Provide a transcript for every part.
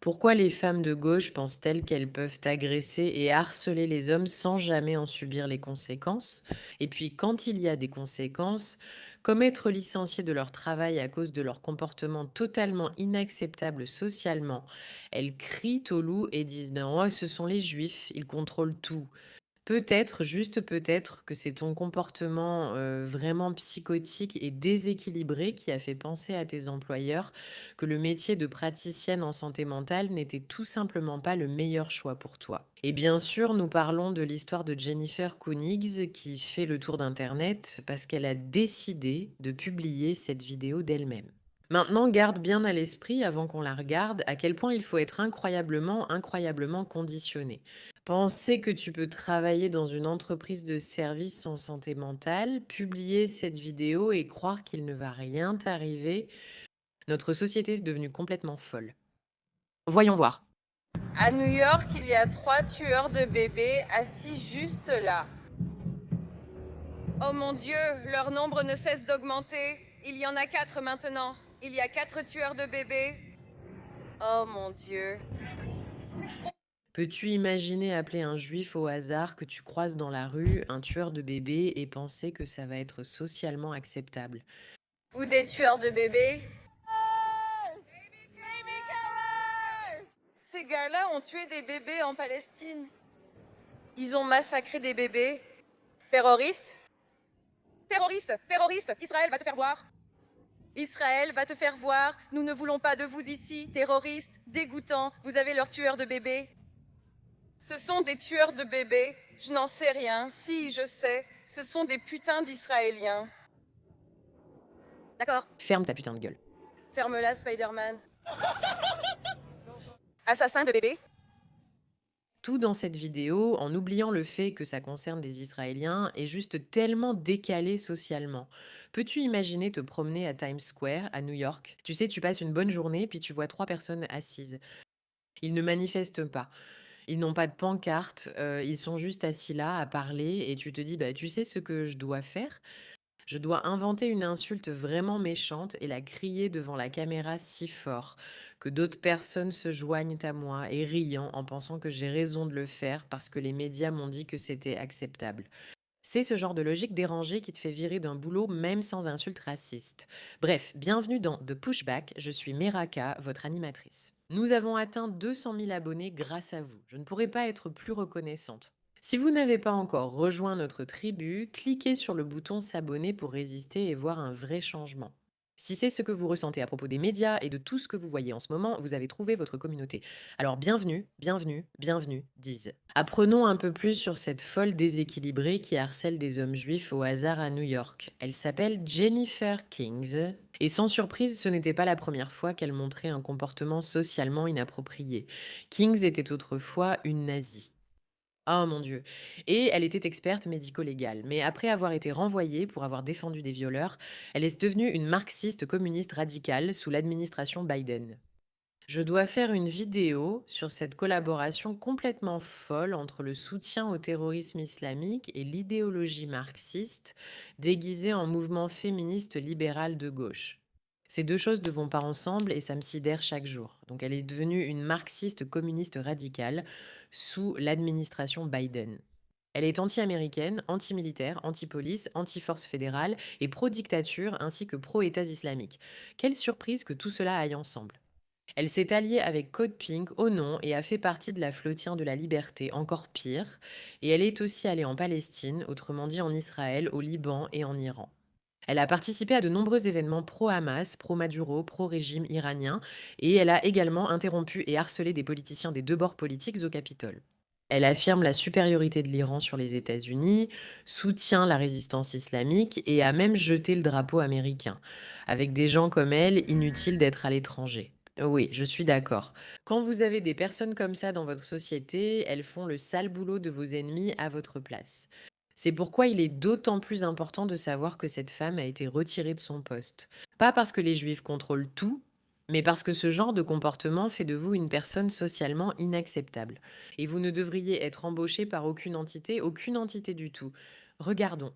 Pourquoi les femmes de gauche pensent-elles qu'elles peuvent agresser et harceler les hommes sans jamais en subir les conséquences? Et puis, quand il y a des conséquences, comme être licencié de leur travail à cause de leur comportement totalement inacceptable socialement, elles crient au loup et disent non, ce sont les juifs, ils contrôlent tout. Peut-être, juste peut-être, que c'est ton comportement, vraiment psychotique et déséquilibré qui a fait penser à tes employeurs que le métier de praticienne en santé mentale n'était tout simplement pas le meilleur choix pour toi. Et bien sûr, nous parlons de l'histoire de Jennifer Koenigs qui fait le tour d'internet parce qu'elle a décidé de publier cette vidéo d'elle-même. Maintenant, garde bien à l'esprit, avant qu'on la regarde, à quel point il faut être incroyablement, incroyablement conditionné. Penser que tu peux travailler dans une entreprise de services en santé mentale, publier cette vidéo et croire qu'il ne va rien t'arriver, notre société est devenue complètement folle. Voyons voir. À New York, il y a 3 tueurs de bébés assis juste là. Oh mon Dieu, leur nombre ne cesse d'augmenter. Il y en a 4 maintenant. Il y a 4 tueurs de bébés. Oh mon Dieu. Peux-tu imaginer appeler un juif au hasard que tu croises dans la rue, un tueur de bébés, et penser que ça va être socialement acceptable? Ou des tueurs de bébés. Ces gars-là ont tué des bébés en Palestine. Ils ont massacré des bébés. Terroristes. Terroristes, terroristes, Israël va te faire voir. Israël va te faire voir. Nous ne voulons pas de vous ici. Terroristes, dégoûtants, vous avez leurs tueurs de bébés. Ce sont des tueurs de bébés. Je n'en sais rien. Si, je sais. Ce sont des putains d'Israéliens. D'accord. Ferme ta putain de gueule. Ferme-la, Spider-Man. Assassin de bébés. Tout dans cette vidéo, en oubliant le fait que ça concerne des Israéliens, est juste tellement décalé socialement. Peux-tu imaginer te promener à Times Square, à New York? Tu sais, tu passes une bonne journée, puis tu vois 3 personnes assises. Ils ne manifestent pas. Ils n'ont pas de pancarte, ils sont juste assis là à parler et tu te dis: «Bah, tu sais ce que je dois faire? Je dois inventer une insulte vraiment méchante et la crier devant la caméra si fort que d'autres personnes se joignent à moi et riant en pensant que j'ai raison de le faire parce que les médias m'ont dit que c'était acceptable». C'est ce genre de logique dérangée qui te fait virer d'un boulot même sans insulte raciste. Bref, bienvenue dans The Pushback, je suis Meraka, votre animatrice. Nous avons atteint 200 000 abonnés grâce à vous. Je ne pourrais pas être plus reconnaissante. Si vous n'avez pas encore rejoint notre tribu, cliquez sur le bouton s'abonner pour résister et voir un vrai changement. Si c'est ce que vous ressentez à propos des médias et de tout ce que vous voyez en ce moment, vous avez trouvé votre communauté. Alors bienvenue, bienvenue, bienvenue, Diz. Apprenons un peu plus sur cette folle déséquilibrée qui harcèle des hommes juifs au hasard à New York. Elle s'appelle Jennifer Kings. Et sans surprise, ce n'était pas la première fois qu'elle montrait un comportement socialement inapproprié. Kings était autrefois une nazie. Oh mon Dieu. Et elle était experte médico-légale. Mais après avoir été renvoyée pour avoir défendu des violeurs, elle est devenue une marxiste communiste radicale sous l'administration Biden. Je dois faire une vidéo sur cette collaboration complètement folle entre le soutien au terrorisme islamique et l'idéologie marxiste déguisée en mouvement féministe libéral de gauche. Ces deux choses ne vont pas ensemble et ça me sidère chaque jour. Donc elle est devenue une marxiste communiste radicale sous l'administration Biden. Elle est anti-américaine, anti-militaire, anti-police, anti-force fédérale et pro-dictature ainsi que pro-États islamiques. Quelle surprise que tout cela aille ensemble. Elle s'est alliée avec Code Pink au nom et a fait partie de la Flottille de la Liberté, encore pire. Et elle est aussi allée en Palestine, autrement dit en Israël, au Liban et en Iran. Elle a participé à de nombreux événements pro-Hamas, pro-Maduro, pro-régime iranien, et elle a également interrompu et harcelé des politiciens des deux bords politiques au Capitole. Elle affirme la supériorité de l'Iran sur les États-Unis, soutient la résistance islamique et a même jeté le drapeau américain. Avec des gens comme elle, inutile d'être à l'étranger. Oui, je suis d'accord. Quand vous avez des personnes comme ça dans votre société, elles font le sale boulot de vos ennemis à votre place. C'est pourquoi il est d'autant plus important de savoir que cette femme a été retirée de son poste. Pas parce que les juifs contrôlent tout, mais parce que ce genre de comportement fait de vous une personne socialement inacceptable. Et vous ne devriez être embauché par aucune entité du tout. Regardons.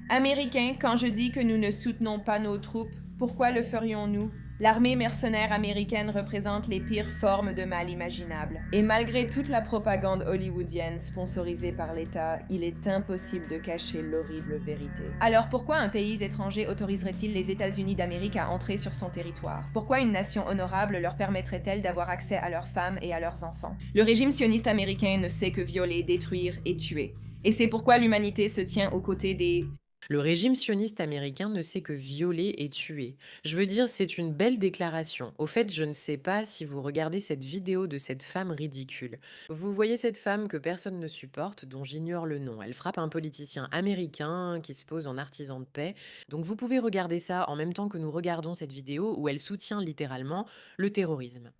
Américains, quand je dis que nous ne soutenons pas nos troupes, pourquoi le ferions-nous? L'armée mercenaire américaine représente les pires formes de mal imaginables. Et malgré toute la propagande hollywoodienne sponsorisée par l'État, il est impossible de cacher l'horrible vérité. Alors pourquoi un pays étranger autoriserait-il les États-Unis d'Amérique à entrer sur son territoire? Pourquoi une nation honorable leur permettrait-elle d'avoir accès à leurs femmes et à leurs enfants? Le régime sioniste américain ne sait que violer, détruire et tuer. Et c'est pourquoi l'humanité se tient aux côtés des... Le régime sioniste américain ne sait que violer et tuer. Je veux dire, c'est une belle déclaration. Au fait, je ne sais pas si vous regardez cette vidéo de cette femme ridicule. Vous voyez cette femme que personne ne supporte, dont j'ignore le nom. Elle frappe un politicien américain qui se pose en artisan de paix. Donc vous pouvez regarder ça en même temps que nous regardons cette vidéo où elle soutient littéralement le terrorisme.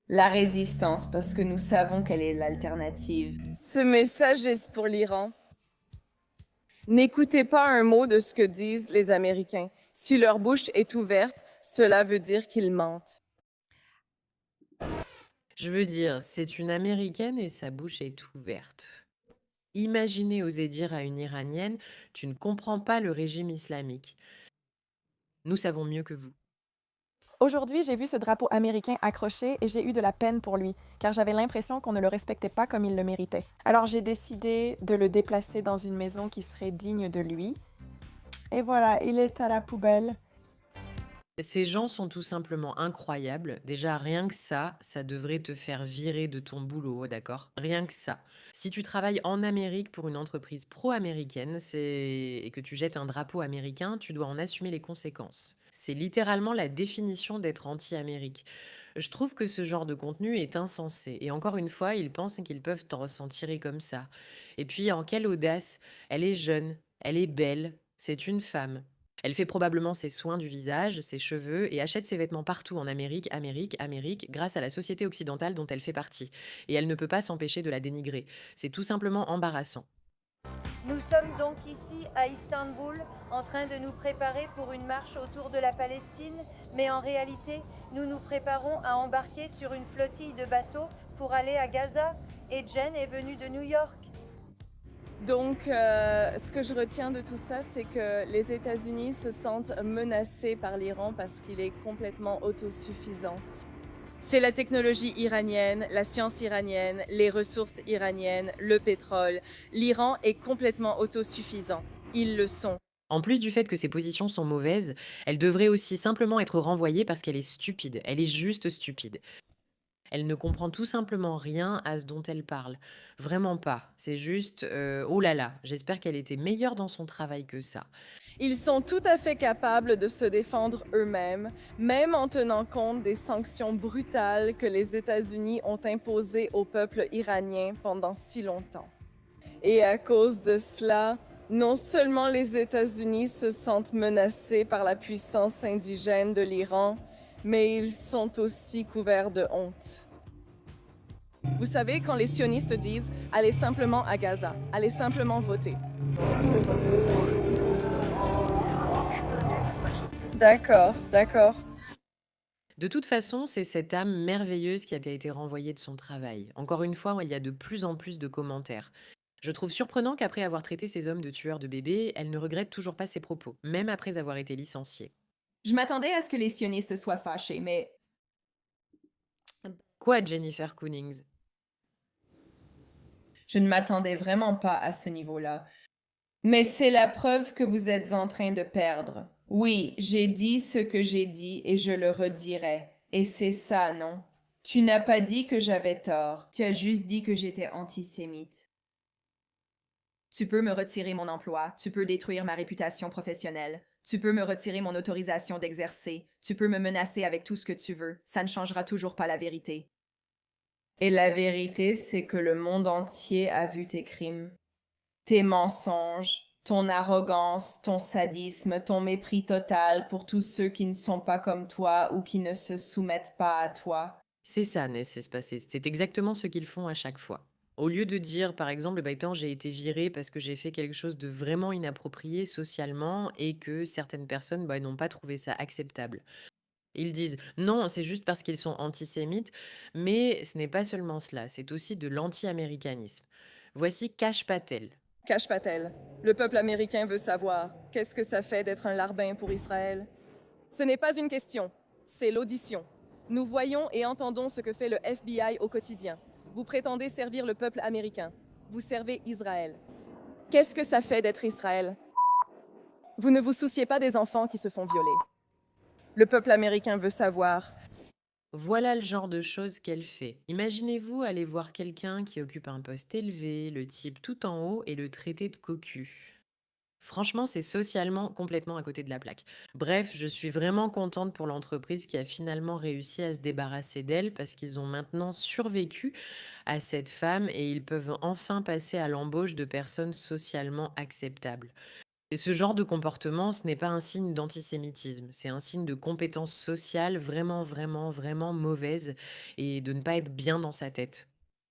La résistance, parce que nous savons quelle est l'alternative. Ce message est pour l'Iran. N'écoutez pas un mot de ce que disent les Américains. Si leur bouche est ouverte, cela veut dire qu'ils mentent. Je veux dire, c'est une Américaine et sa bouche est ouverte. Imaginez oser dire à une Iranienne, tu ne comprends pas le régime islamique. Nous savons mieux que vous. Aujourd'hui, j'ai vu ce drapeau américain accroché et j'ai eu de la peine pour lui, car j'avais l'impression qu'on ne le respectait pas comme il le méritait. Alors j'ai décidé de le déplacer dans une maison qui serait digne de lui. Et voilà, il est à la poubelle. Ces gens sont tout simplement incroyables. Déjà, rien que ça devrait te faire virer de ton boulot, d'accord? Rien que ça. Si tu travailles en Amérique pour une entreprise pro-américaine et que tu jettes un drapeau américain, tu dois en assumer les conséquences. C'est littéralement la définition d'être anti-Amérique. Je trouve que ce genre de contenu est insensé. Et encore une fois, ils pensent qu'ils peuvent s'en tirer comme ça. Et puis, en quelle audace! Elle est jeune, elle est belle, c'est une femme. Elle fait probablement ses soins du visage, ses cheveux et achète ses vêtements partout en Amérique, grâce à la société occidentale dont elle fait partie. Et elle ne peut pas s'empêcher de la dénigrer. C'est tout simplement embarrassant. Nous sommes donc ici à Istanbul en train de nous préparer pour une marche autour de la Palestine, mais en réalité, nous nous préparons à embarquer sur une flottille de bateaux pour aller à Gaza et Jen est venue de New York. Donc, ce que je retiens de tout ça, c'est que les États-Unis se sentent menacés par l'Iran parce qu'il est complètement autosuffisant. C'est la technologie iranienne, la science iranienne, les ressources iraniennes, le pétrole. L'Iran est complètement autosuffisant. Ils le sont. En plus du fait que ses positions sont mauvaises, elle devrait aussi simplement être renvoyée parce qu'elle est stupide. Elle est juste stupide. Elle ne comprend tout simplement rien à ce dont elle parle. Vraiment pas. C'est juste, oh là là, j'espère qu'elle était meilleure dans son travail que ça. Ils sont tout à fait capables de se défendre eux-mêmes, même en tenant compte des sanctions brutales que les États-Unis ont imposées au peuple iranien pendant si longtemps. Et à cause de cela, non seulement les États-Unis se sentent menacés par la puissance indigène de l'Iran, mais ils sont aussi couverts de honte. Vous savez, quand les sionistes disent « allez simplement à Gaza, allez simplement voter ». D'accord. De toute façon, c'est cette âme merveilleuse qui a été renvoyée de son travail. Encore une fois, il y a de plus en plus de commentaires. Je trouve surprenant qu'après avoir traité ces hommes de tueurs de bébés, elle ne regrette toujours pas ses propos, même après avoir été licenciée. Je m'attendais à ce que les sionistes soient fâchés, mais Quoi, Jennifer Cunnings? je ne m'attendais vraiment pas à ce niveau-là. Mais c'est la preuve que vous êtes en train de perdre. Oui, j'ai dit ce que j'ai dit et je le redirai. Et c'est ça, non? Tu n'as pas dit que j'avais tort. Tu as juste dit que j'étais antisémite. Tu peux me retirer mon emploi, tu peux détruire ma réputation professionnelle, tu peux me retirer mon autorisation d'exercer, tu peux me menacer avec tout ce que tu veux, ça ne changera toujours pas la vérité. Et la vérité, c'est que le monde entier a vu tes crimes, tes mensonges, ton arrogance, ton sadisme, ton mépris total pour tous ceux qui ne sont pas comme toi ou qui ne se soumettent pas à toi. C'est ça, Ness, c'est exactement ce qu'ils font à chaque fois. Au lieu de dire, par exemple, bah, attends, j'ai été virée parce que j'ai fait quelque chose de vraiment inapproprié socialement et que certaines personnes n'ont pas trouvé ça acceptable. Ils disent non, c'est juste parce qu'ils sont antisémites, mais ce n'est pas seulement cela, c'est aussi de l'anti-américanisme. Voici Kash Patel. Kash Patel, le peuple américain veut savoir qu'est-ce que ça fait d'être un larbin pour Israël. Ce n'est pas une question. C'est l'audition. Nous voyons et entendons ce que fait le FBI au quotidien. Vous prétendez servir le peuple américain. Vous servez Israël. Qu'est-ce que ça fait d'être Israël? Vous ne vous souciez pas des enfants qui se font violer. Le peuple américain veut savoir. Voilà le genre de choses qu'elle fait. Imaginez-vous aller voir quelqu'un qui occupe un poste élevé, le type tout en haut et le traiter de cocu. Franchement, c'est socialement complètement à côté de la plaque. Bref, je suis vraiment contente pour l'entreprise qui a finalement réussi à se débarrasser d'elle parce qu'ils ont maintenant survécu à cette femme et ils peuvent enfin passer à l'embauche de personnes socialement acceptables. Et ce genre de comportement, ce n'est pas un signe d'antisémitisme, c'est un signe de compétence sociale vraiment, vraiment, vraiment mauvaise et de ne pas être bien dans sa tête.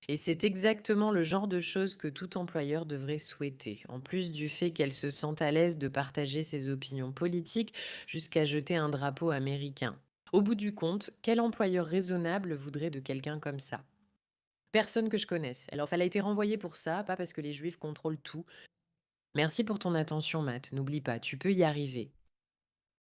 Et c'est exactement le genre de choses que tout employeur devrait souhaiter, en plus du fait qu'elle se sente à l'aise de partager ses opinions politiques jusqu'à jeter un drapeau américain. Au bout du compte, quel employeur raisonnable voudrait de quelqu'un comme ça? Personne que je connaisse. Alors, elle a été renvoyée pour ça, pas parce que les juifs contrôlent tout. Merci pour ton attention, Matt. N'oublie pas, tu peux y arriver.